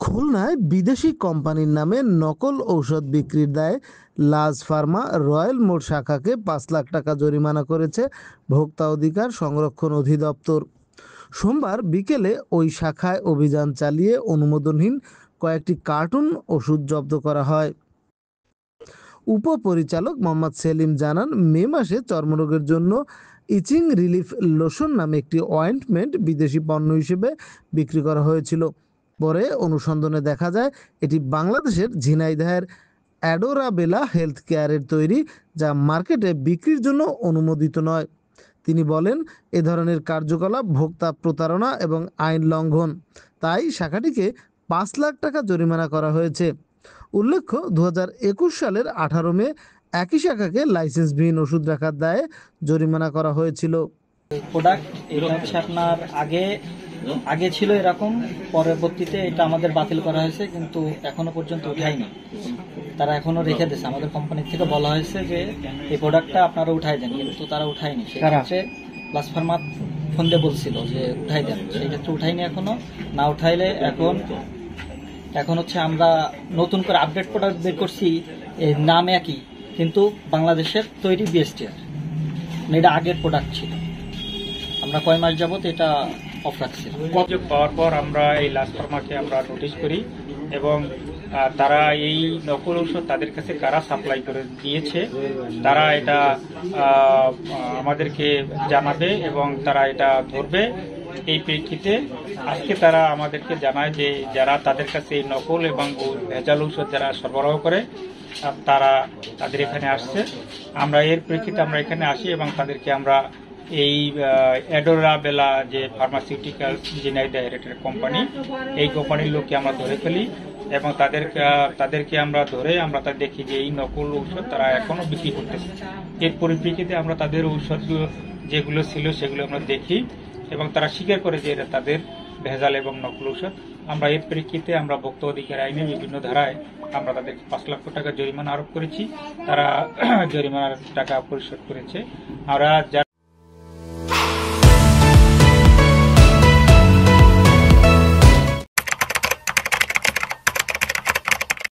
খুলনায় বিদেশি কোম্পানির নামে নকল ঔষধ বিক্রির দায়ে লাজ ফার্মা রয়্যাল মোড় শাখাকে ৫ লাখ টাকা জরিমানা করেছে ভোক্তা অধিকার সংরক্ষণ অধিদপ্তর। সোমবার বিকেলে ওই শাখায় অভিযান চালিয়ে অনুমোদনহীন কয়েকটি কার্টুন ওষুধ জব্দ করা হয়। উপপরিচালক মোহাম্মদ সেলিম জানান, মে মাসে চর্মরোগের জন্য ইচিং রিলিফ লোশন নামে একটি অয়েন্টমেন্ট বিদেশি পণ্য হিসেবে বিক্রি করা হয়েছিল। পরে অনুসন্ধানে দেখা যায় এটি বাংলাদেশের ঝিনাইদহের অ্যাডোরাবেলা হেলথ কেয়ারের তৈরি, যা মার্কেটে বিক্রির জন্য অনুমোদিত নয়। তিনি বলেন, এ ধরনের কার্যকলাপ ভোক্তা প্রতারণা এবং আইন লঙ্ঘন, তাই শাখাটিকে ৫ লাখ টাকা জরিমানা করা হয়েছে। উল্লেখ্য, ২০২১ সালের ১৮ মে একই শাখাকে লাইসেন্সবিহীন ওষুধ রাখার দায়ে জরিমানা করা হয়েছিল। প্রোডাক্ট এটা হচ্ছে আপনার আগে ছিল এরকম, পরবর্তীতে এটা আমাদের বাতিল করা হয়েছে, কিন্তু এখনো পর্যন্ত উঠায়নি। তারা এখনো রেখে দিয়েছে। আমাদের কোম্পানি থেকে বলা হয়েছে যে এই প্রোডাক্টটা আপনারা উঠাই দেন, কিন্তু তারা উঠায়নি। সেক্ষেত্রে প্লাস ফার্মা ফোন দিয়ে বলছিল যে উঠাই দেন, সেই ক্ষেত্রে উঠাইনি এখনো। না উঠাইলে এখন হচ্ছে আমরা নতুন করে আপডেট প্রোডাক্ট বের করছি, এই নাম একই কিন্তু বাংলাদেশের তৈরি বিএসটিআর, এটা আগের প্রোডাক্ট ছিল। আমরা কয় মাস যাবত এটা অফ রাখছি। অভিযোগ পাওয়ার পর আমরা এই লাজ ফার্মাকে আমরা নোটিশ করি এবং তারা এই নকল ঔষধ তাদের কাছে কারা সাপ্লাই করে দিয়েছে তারা এটা আমাদেরকে জানাবে এবং তারা এটা ধরবে। এই প্রেক্ষিতে আজকে তারা আমাদেরকে জানায় যে যারা তাদের কাছে এই নকল এবং ভেজাল ঔষধ যারা সরবরাহ করে তারা তাদের এখানে আসছে। আমরা এর প্রেক্ষিতে আমরা এখানে আসি এবং তাদেরকে আমরা এই অ্যাডোরাবেলা যে ফার্মাসিউটিক্যালস ঝিনাইদহের একটা কোম্পানি, এই কোম্পানির লোককে আমরা ধরে ফেলি এবং তাদেরকে আমরা ধরে আমরা তা দেখি যে এই নকল ঔষধ তারা এখনো বিক্রি করতেছে। এর পরিপ্রেক্ষিতে আমরা তাদের ঔষধ যেগুলো ছিল সেগুলো আমরা দেখি এবং তারা স্বীকার করে যে এটা তাদের ভেজাল এবং নকল ঔষধ। আমরা এর প্রেক্ষিতে আমরা ভোক্তা অধিকার আইনে বিভিন্ন ধারায় আমরা তাদেরকে ৫ লাখ টাকা জরিমানা আরোপ করেছি। তারা জরিমানার টাকা পরিশোধ করেছে। আমরা